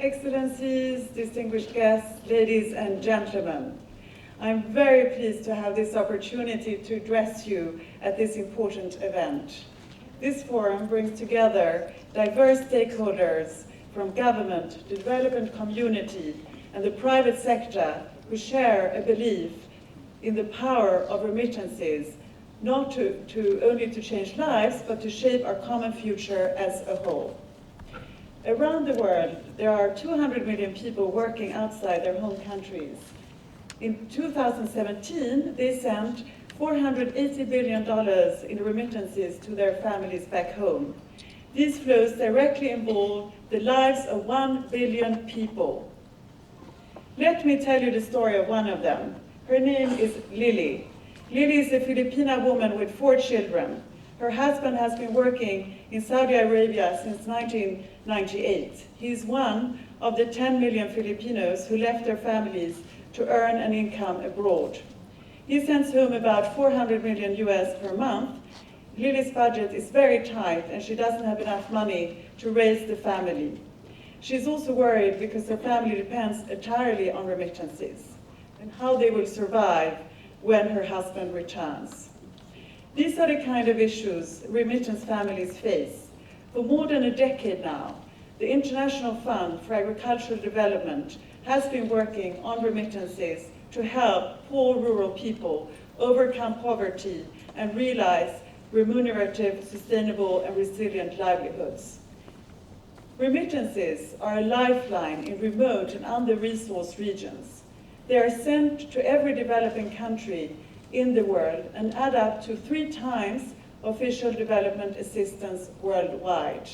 Excellencies, distinguished guests, ladies and gentlemen, I'm very pleased to have this opportunity to address you at this important event. This forum brings together diverse stakeholders from government, the development community, and the private sector who share a belief in the power of remittances, not only to change lives, but to shape our common future as a whole. Around the world, there are 200 million people working outside their home countries. In 2017, they sent $480 billion in remittances to their families back home. These flows directly involve the lives of 1 billion people. Let me tell you the story of one of them. Her name is Lily. Lily is a Filipina woman with 4 children. Her husband has been working in Saudi Arabia since 1998. He is one of the 10 million Filipinos who left their families to earn an income abroad. He sends home about 400 million US per month. Lily's budget is very tight and she doesn't have enough money to raise the family. She's also worried because her family depends entirely on remittances and how they will survive when her husband returns. These are the kind of issues remittance families face. For more than a decade now, the International Fund for Agricultural Development has been working on remittances to help poor rural people overcome poverty and realize remunerative, sustainable, and resilient livelihoods. Remittances are a lifeline in remote and under-resourced regions. They are sent to every developing country in the world and add up to 3 times official development assistance worldwide.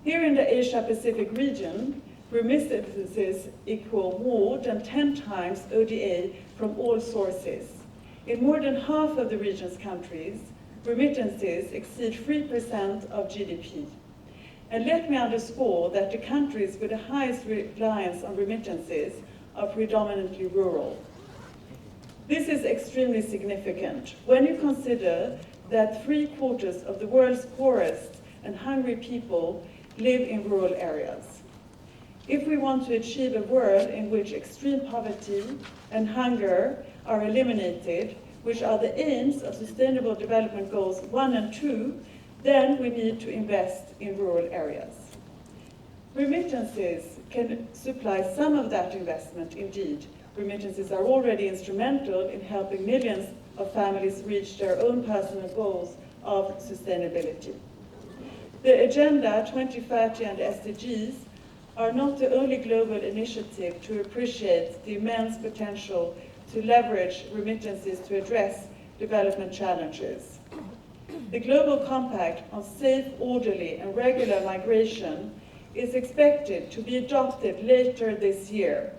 Here in the Asia-Pacific region, remittances equal more than 10 times ODA from all sources. In more than half of the region's countries, remittances exceed 3% of GDP. And let me underscore that the countries with the highest reliance on remittances are predominantly rural. This is extremely significant when you consider that 3/4 of the world's poorest and hungry people live in rural areas. If we want to achieve a world in which extreme poverty and hunger are eliminated, which are the aims of Sustainable Development Goals 1 and 2, then we need to invest in rural areas. Remittances can supply some of that investment indeed. Remittances are already instrumental in helping millions of families reach their own personal goals of sustainability. The Agenda 2030 and SDGs are not the only global initiative to appreciate the immense potential to leverage remittances to address development challenges. The Global Compact on Safe, Orderly and Regular Migration is expected to be adopted later this year.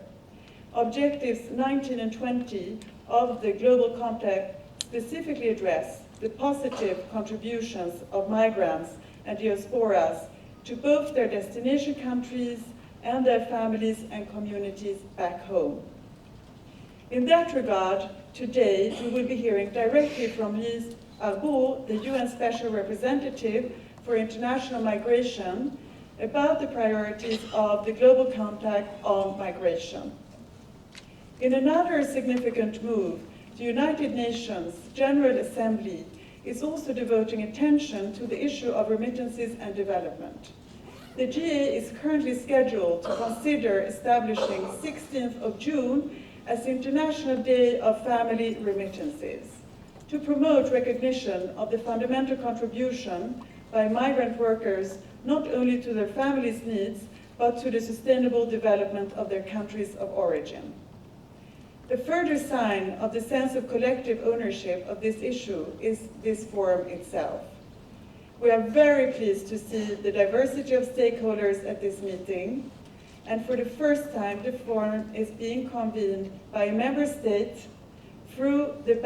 Objectives 19 and 20 of the Global Compact specifically address the positive contributions of migrants and diasporas to both their destination countries and their families and communities back home. In that regard, today we will be hearing directly from Lian, the UN Special Representative for International Migration, about the priorities of the Global Compact on Migration. In another significant move, the United Nations General Assembly is also devoting attention to the issue of remittances and development. The GA is currently scheduled to consider establishing 16th of June as International Day of Family Remittances, to promote recognition of the fundamental contribution by migrant workers not only to their families' needs, but to the sustainable development of their countries of origin. A further sign of the sense of collective ownership of this issue is this forum itself. We are very pleased to see the diversity of stakeholders at this meeting, and for the first time the forum is being convened by a member state through the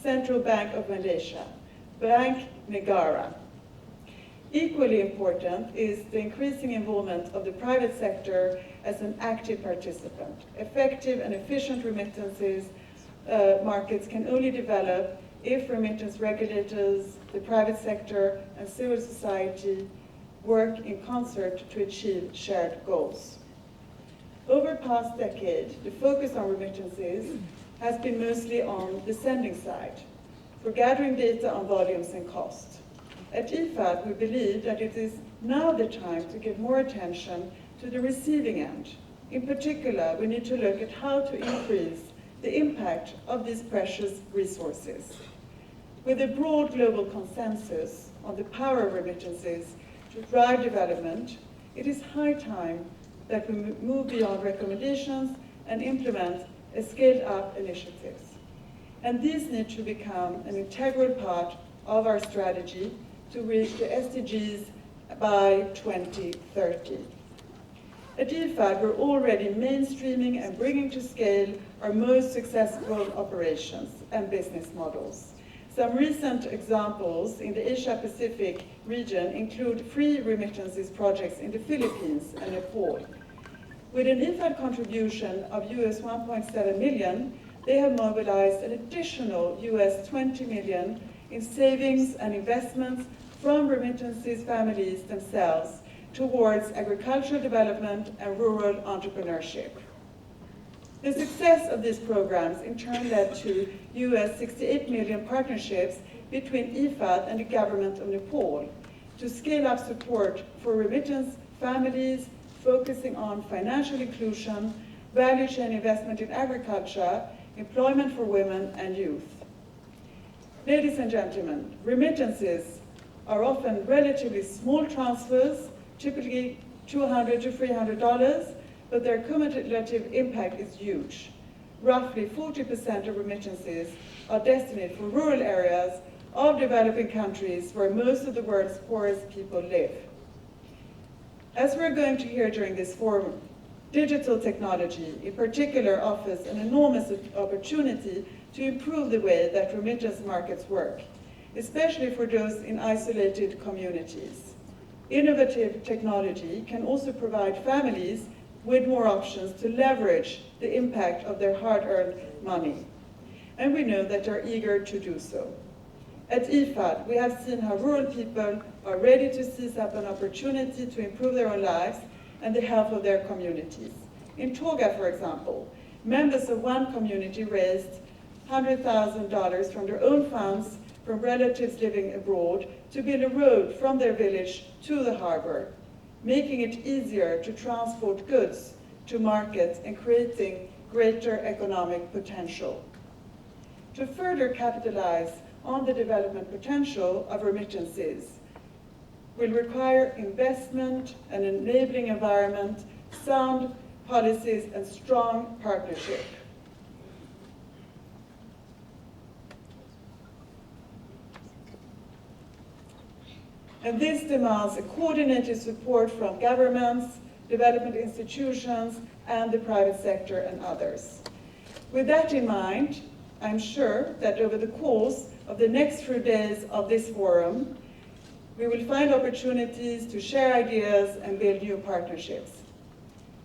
Central Bank of Malaysia, Bank Negara. Equally important is the increasing involvement of the private sector as an active participant. Effective and efficient remittances markets can only develop if remittance regulators, the private sector, and civil society work in concert to achieve shared goals. Over the past decade, the focus on remittances has been mostly on the sending side, for gathering data on volumes and cost. At IFAD, we believe that it is now the time to give more attention to the receiving end. In particular, we need to look at how to increase the impact of these precious resources. With a broad global consensus on the power of remittances to drive development, it is high time that we move beyond recommendations and implement a scaled-up initiatives. And these need to become an integral part of our strategy to reach the SDGs by 2030. At IFAD, we're already mainstreaming and bringing to scale our most successful operations and business models. Some recent examples in the Asia-Pacific region include free remittances projects in the Philippines and Nepal. With an IFAD contribution of US 1.7 million, they have mobilized an additional US 20 million in savings and investments from remittances families themselves towards agricultural development and rural entrepreneurship. The success of these programs in turn led to US 68 million partnerships between IFAD and the government of Nepal to scale up support for remittance families focusing on financial inclusion, value chain investment in agriculture, employment for women and youth. Ladies and gentlemen, remittances are often relatively small transfers, typically $200 to $300, but their cumulative impact is huge. Roughly 40% of remittances are destined for rural areas of developing countries where most of the world's poorest people live. As we're going to hear during this forum, digital technology in particular offers an enormous opportunity to improve the way that remittance markets work, especially for those in isolated communities. Innovative technology can also provide families with more options to leverage the impact of their hard-earned money. And we know that they're eager to do so. At IFAD, we have seen how rural people are ready to seize up an opportunity to improve their own lives and the health of their communities. In Toga, for example, members of one community raised $100,000 from their own funds from relatives living abroad to build a road from their village to the harbor, making it easier to transport goods to market and creating greater economic potential. To further capitalize on the development potential of remittances will require investment, an enabling environment, sound policies, and strong partnership. And this demands a coordinated support from governments, development institutions, and the private sector and others. With that in mind, I'm sure that over the course of the next few days of this forum, we will find opportunities to share ideas and build new partnerships.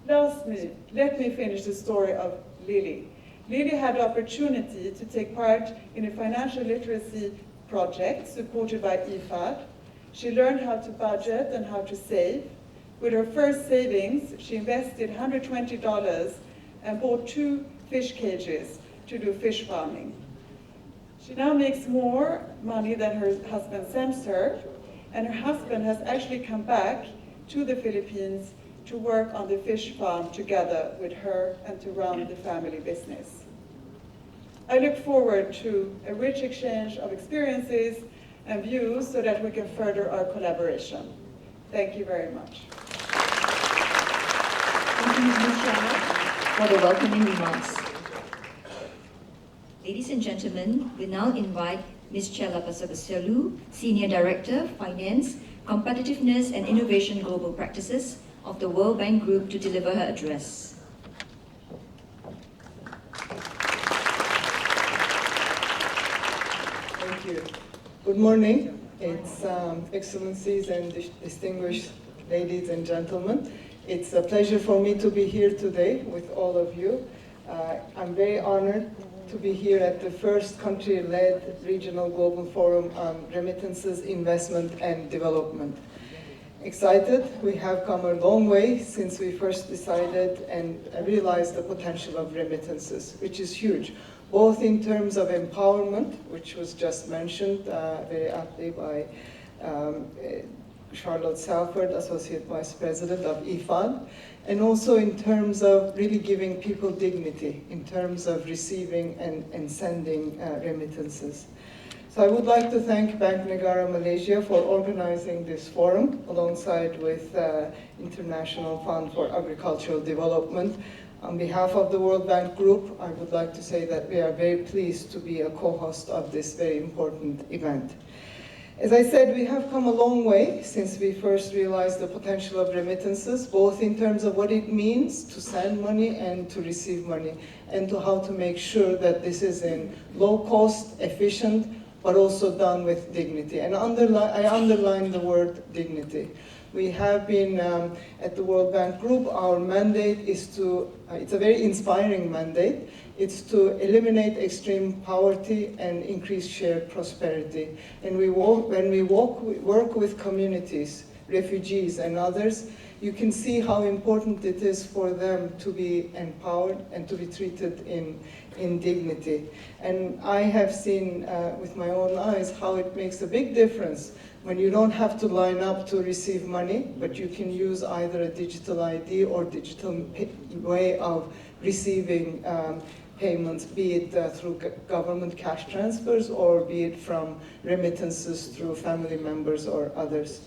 Lastly, let me finish the story of Lily. Lily had the opportunity to take part in a financial literacy project supported by IFAD. She learned how to budget and how to save. With her first savings, she invested $120 and bought 2 fish cages to do fish farming. She now makes more money than her husband sends her, and her husband has actually come back to the Philippines to work on the fish farm together with her and to run the family business. I look forward to a rich exchange of experiences and views so that we can further our collaboration. Thank you very much. Thank you, Ms. Ceyla, for the welcoming remarks. Ladies and gentlemen, we now invite Ms. Ceyla Pazarbasioglu, Senior Director, Finance, Competitiveness and Innovation Global Practices of the World Bank Group to deliver her address. Thank you. Good morning, its Excellencies and distinguished ladies and gentlemen. It's a pleasure for me to be here today with all of you. I'm very honored to be here at the first country-led regional global forum on remittances, investment, and development. excited. We have come a long way since we first decided and realized the potential of remittances, which is huge, both in terms of empowerment, which was just mentioned very aptly by Charlotte Salford, Associate Vice President of IFAD, and also in terms of really giving people dignity in terms of receiving and sending remittances. So I would like to thank Bank Negara Malaysia for organizing this forum alongside with International Fund for Agricultural Development. On behalf of the World Bank Group, I would like to say that we are very pleased to be a co-host of this very important event. As I said, we have come a long way since we first realized the potential of remittances, both in terms of what it means to send money and to receive money, and to how to make sure that this is in low cost, efficient, but also done with dignity. And I underline the word dignity. We have been, at the World Bank Group, our mandate is to, it's a very inspiring mandate, it's to eliminate extreme poverty and increase shared prosperity. And when we work with communities, refugees and others, you can see how important it is for them to be empowered and to be treated in dignity. And I have seen with my own eyes how it makes a big difference when you don't have to line up to receive money, but you can use either a digital ID or digital way of receiving payments, be it through government cash transfers or be it from remittances through family members or others.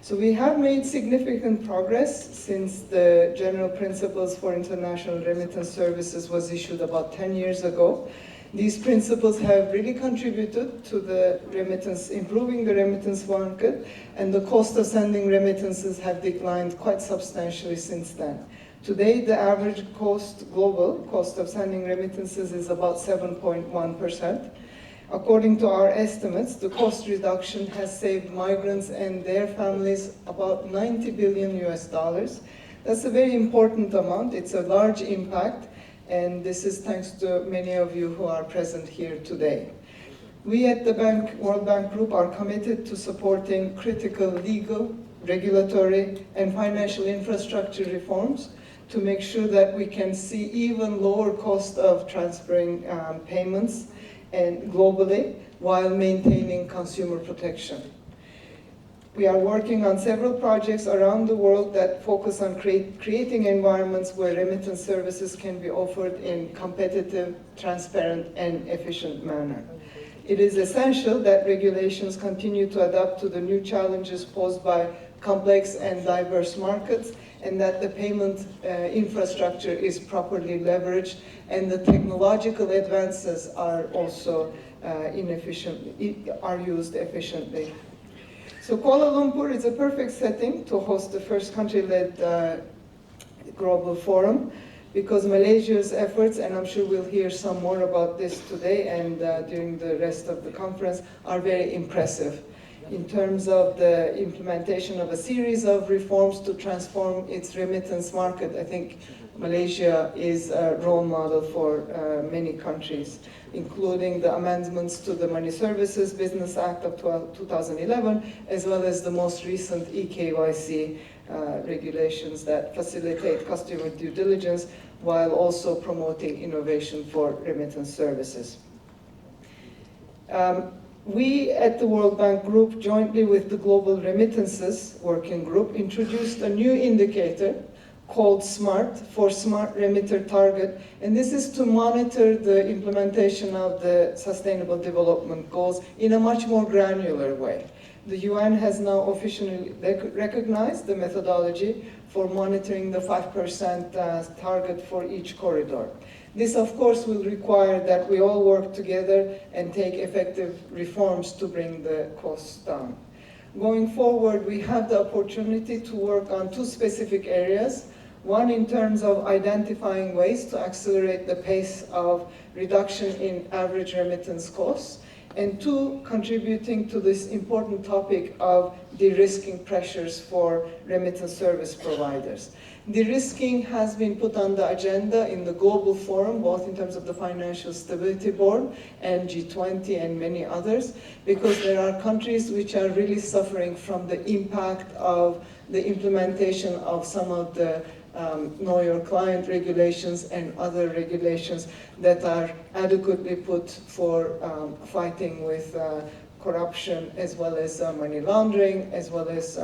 So we have made significant progress since the General Principles for International Remittance Services was issued about 10 years ago. These principles have really contributed to the remittance, improving the remittance market, and the cost of sending remittances have declined quite substantially since then. Today, the average global cost of sending remittances is about 7.1%. According to our estimates, the cost reduction has saved migrants and their families about $90 billion US. That's a very important amount. It's a large impact, and this is thanks to many of you who are present here today. We at the World Bank Group are committed to supporting critical legal, regulatory, and financial infrastructure reforms to make sure that we can see even lower cost of transferring payments and globally while maintaining consumer protection. We are working on several projects around the world that focus on creating environments where remittance services can be offered in competitive, transparent, and efficient manner. It is essential that regulations continue to adapt to the new challenges posed by complex and diverse markets, and that the payment infrastructure is properly leveraged, and the technological advances are also used efficiently. So Kuala Lumpur is a perfect setting to host the first country-led global forum, because Malaysia's efforts, and I'm sure we'll hear some more about this today and during the rest of the conference, are very impressive in terms of the implementation of a series of reforms to transform its remittance market. I think Malaysia is a role model for many countries, including the amendments to the Money Services Business Act of 2011, as well as the most recent eKYC regulations that facilitate customer due diligence while also promoting innovation for remittance services. We at the World Bank Group, jointly with the Global Remittances Working Group, introduced a new indicator called SMART, for Smart Remitter Target, and this is to monitor the implementation of the Sustainable Development Goals in a much more granular way. The UN has now officially recognized the methodology for monitoring the 5% target for each corridor. This, of course, will require that we all work together and take effective reforms to bring the costs down. Going forward, we have the opportunity to work on two specific areas. One, in terms of identifying ways to accelerate the pace of reduction in average remittance costs, and two, contributing to this important topic of de-risking pressures for remittance service providers. De-risking has been put on the agenda in the global forum, both in terms of the Financial Stability Board and G20 and many others, because there are countries which are really suffering from the impact of the implementation of some of the know your client regulations and other regulations that are adequately put for fighting with corruption, as well as money laundering, as well as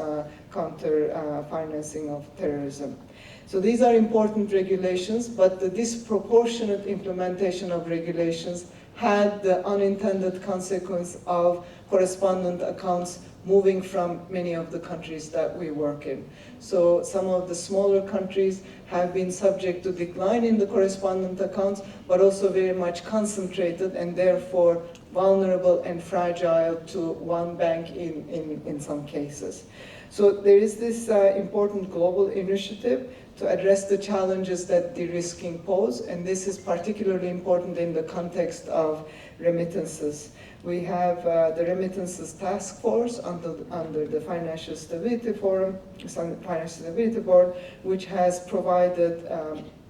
counter financing of terrorism. So these are important regulations, but the disproportionate implementation of regulations had the unintended consequence of correspondent accounts moving from many of the countries that we work in. So some of the smaller countries have been subject to decline in the correspondent accounts, but also very much concentrated and therefore vulnerable and fragile to one bank in some cases. So there is this important global initiative to address the challenges that de-risking pose, and this is particularly important in the context of remittances. We have the Remittances Task Force under the Financial Stability Forum, Financial Stability Board, which has provided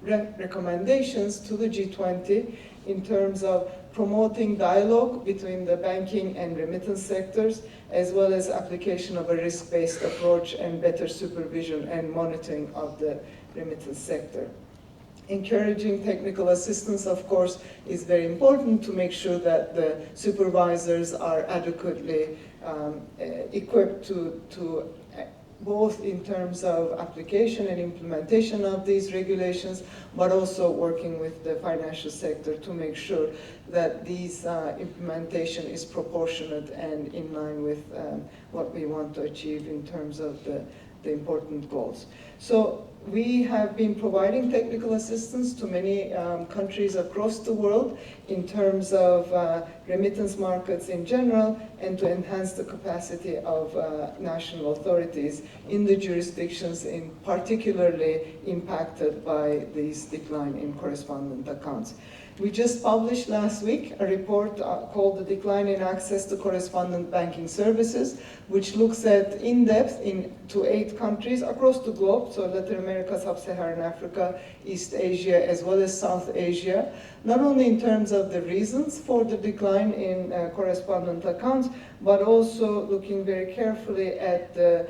recommendations to the G20 in terms of promoting dialogue between the banking and remittance sectors, as well as application of a risk-based approach and better supervision and monitoring of the remittance sector. Encouraging technical assistance, of course, is very important to make sure that the supervisors are adequately equipped to both in terms of application and implementation of these regulations, but also working with the financial sector to make sure that these implementation is proportionate and in line with what we want to achieve in terms of the important goals. So we have been providing technical assistance to many countries across the world in terms of remittance markets in general and to enhance the capacity of national authorities in the jurisdictions particularly impacted by this decline in correspondent accounts. We just published last week a report called The Decline in Access to Correspondent Banking Services, which looks at in-depth into 8 countries across the globe, so Latin America, Sub-Saharan Africa, East Asia, as well as South Asia, not only in terms of the reasons for the decline in correspondent accounts, but also looking very carefully at the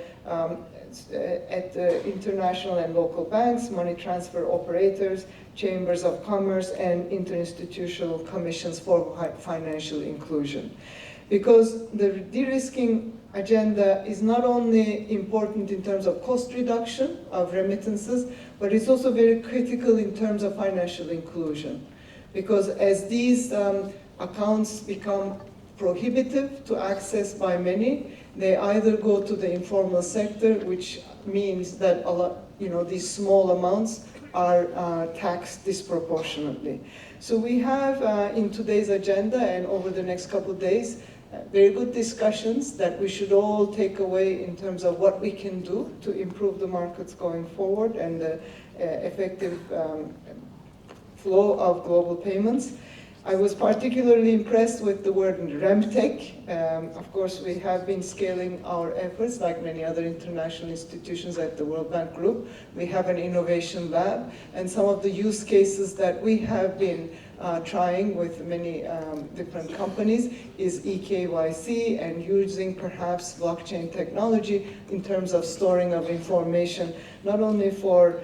international and local banks, money transfer operators, chambers of commerce, and interinstitutional commissions for financial inclusion. Because the de-risking agenda is not only important in terms of cost reduction of remittances, but it's also very critical in terms of financial inclusion. Because as these accounts become prohibitive to access by many, they either go to the informal sector, which means that these small amounts are taxed disproportionately. So we have in today's agenda and over the next couple of days very good discussions that we should all take away in terms of what we can do to improve the markets going forward and the effective flow of global payments. I was particularly impressed with the word RemTech. Of course, we have been scaling our efforts like many other international institutions at the World Bank Group. We have an innovation lab, and some of the use cases that we have been trying with many different companies is eKYC and using perhaps blockchain technology in terms of storing of information, not only for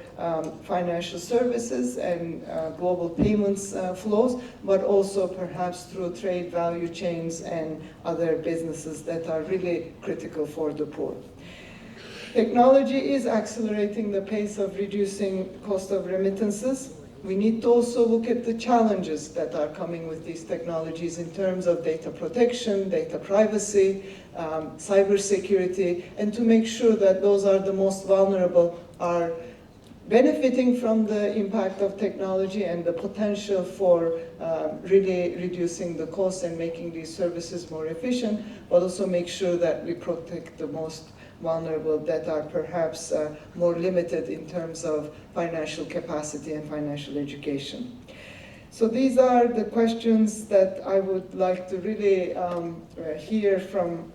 financial services and global payments flows, but also perhaps through trade value chains and other businesses that are really critical for the poor. Technology is accelerating the pace of reducing cost of remittances. We need to also look at the challenges that are coming with these technologies in terms of data protection, data privacy, cybersecurity, and to make sure that those are the most vulnerable are benefiting from the impact of technology and the potential for really reducing the cost and making these services more efficient, but also make sure that we protect the most vulnerable that are perhaps more limited in terms of financial capacity and financial education. So these are the questions that I would like to really hear from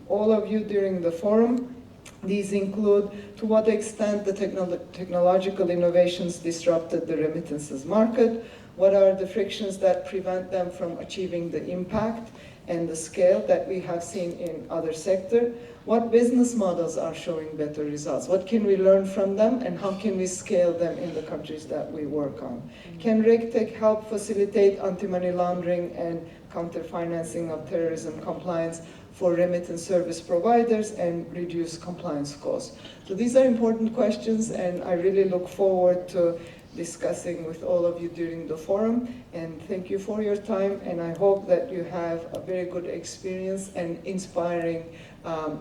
all of you during the forum. These include to what extent the technological innovations disrupted the remittances market, what are the frictions that prevent them from achieving the impact, and the scale that we have seen in other sectors? What business models are showing better results? What can we learn from them, and how can we scale them in the countries that we work on? Can RegTech help facilitate anti-money laundering and counter-financing of terrorism compliance for remittance service providers and reduce compliance costs? So these are important questions, and I really look forward to discussing with all of you during the forum. And thank you for your time, and I hope that you have a very good experience and inspiring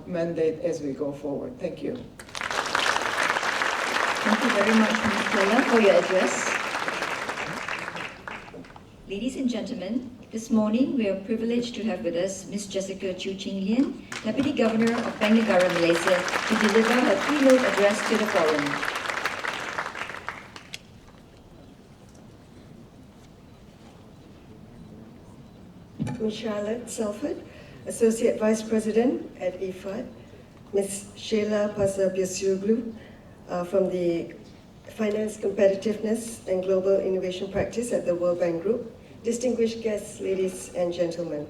mandate as we go forward. Thank you. Thank you very much, Ms. Ceyla, for your address. Ladies and gentlemen, this morning we are privileged to have with us Ms. Jessica Lian, Deputy Governor of Bank Negara, Malaysia, to deliver her keynote address to the forum. Ms. Charlotte Salford, Associate Vice President at IFAD, Ms. Ceyla Pazarbasioglu from the Finance, Competitiveness and Global Innovation Practice at the World Bank Group, distinguished guests, ladies and gentlemen.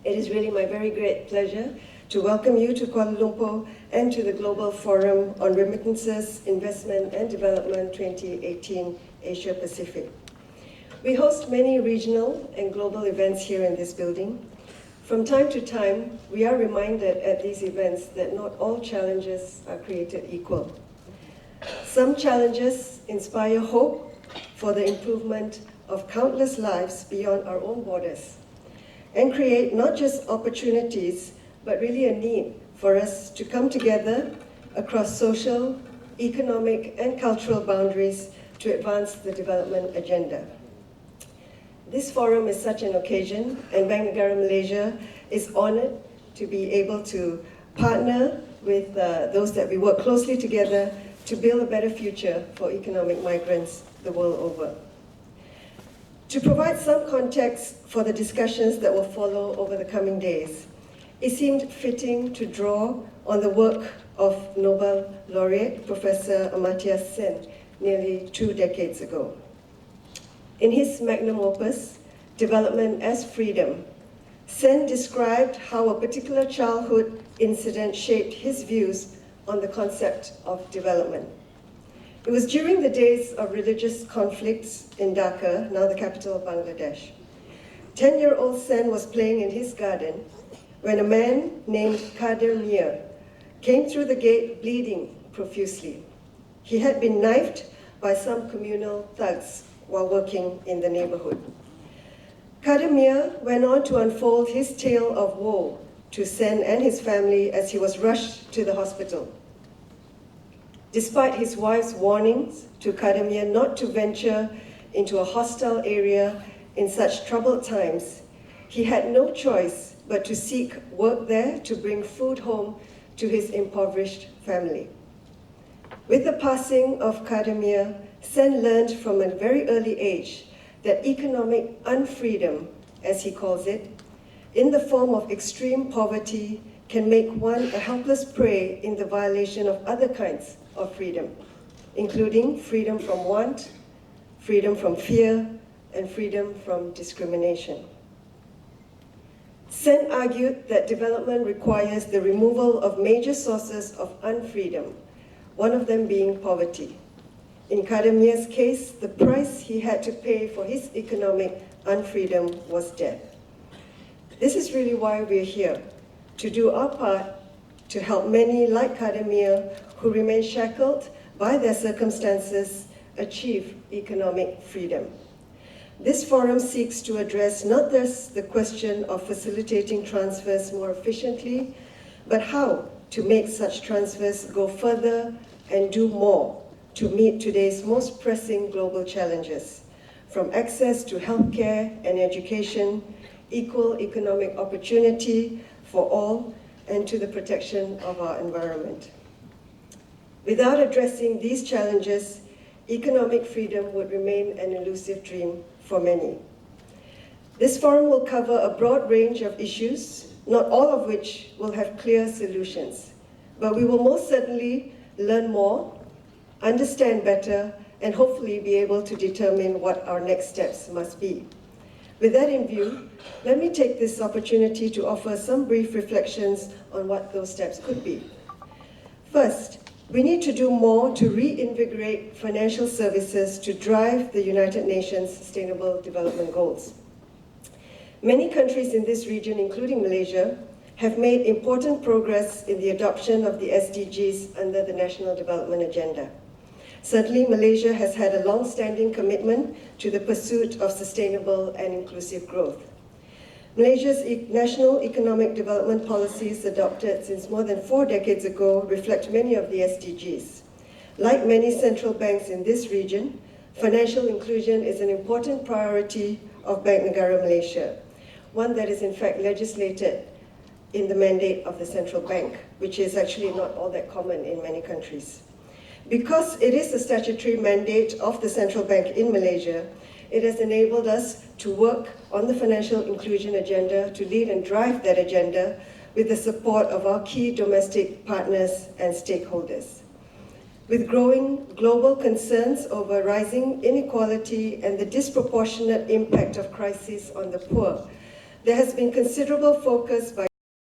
It is really my very great pleasure to welcome you to Kuala Lumpur and to the Global Forum on Remittances, Investment and Development 2018 Asia Pacific. We host many regional and global events here in this building. From time to time, we are reminded at these events that not all challenges are created equal. Some challenges inspire hope for the improvement of countless lives beyond our own borders and create not just opportunities, but really a need for us to come together across social, economic, and cultural boundaries to advance the development agenda. This forum is such an occasion, and Bank Negara Malaysia is honored to be able to partner with those that we work closely together to build a better future for economic migrants the world over. To provide some context for the discussions that will follow over the coming days, it seemed fitting to draw on the work of Nobel laureate Professor Amartya Sen nearly 2 decades ago. In his magnum opus, Development as Freedom, Sen described how a particular childhood incident shaped his views on the concept of development. It was during the days of religious conflicts in Dhaka, now the capital of Bangladesh. 10-year-old Sen was playing in his garden when a man named Kader Mir came through the gate bleeding profusely. He had been knifed by some communal thugs while working in the neighborhood. Kader Mir went on to unfold his tale of woe to Sen and his family as he was rushed to the hospital. Despite his wife's warnings to Kader Mir not to venture into a hostile area in such troubled times, he had no choice but to seek work there to bring food home to his impoverished family. With the passing of Kader Mir, Sen learned from a very early age that economic unfreedom, as he calls it, in the form of extreme poverty, can make one a helpless prey in the violation of other kinds of freedom, including freedom from want, freedom from fear, and freedom from discrimination. Sen argued that development requires the removal of major sources of unfreedom, one of them being poverty. In Kader Mir's case, the price he had to pay for his economic unfreedom was death. This is really why we're here, to do our part to help many like Kader Mir who remain shackled by their circumstances achieve economic freedom. This forum seeks to address not just the question of facilitating transfers more efficiently, but how to make such transfers go further and do more to meet today's most pressing global challenges, from access to healthcare and education, equal economic opportunity for all, and to the protection of our environment. Without addressing these challenges, economic freedom would remain an elusive dream for many. This forum will cover a broad range of issues, not all of which will have clear solutions, but we will most certainly learn more, understand better, and hopefully be able to determine what our next steps must be. With that in view, let me take this opportunity to offer some brief reflections on what those steps could be. First, we need to do more to reinvigorate financial services to drive the United Nations Sustainable Development Goals. Many countries in this region, including Malaysia, have made important progress in the adoption of the SDGs under the National Development Agenda. Certainly, Malaysia has had a long-standing commitment to the pursuit of sustainable and inclusive growth. Malaysia's national economic development policies adopted since more than 4 decades ago reflect many of the SDGs. Like many central banks in this region, financial inclusion is an important priority of Bank Negara Malaysia, one that is in fact legislated in the mandate of the central bank, which is actually not all that common in many countries. Because it is the statutory mandate of the central bank in Malaysia, it has enabled us to work on the financial inclusion agenda, to lead and drive that agenda with the support of our key domestic partners and stakeholders. With growing global concerns over rising inequality and the disproportionate impact of crises on the poor, there has been considerable focus by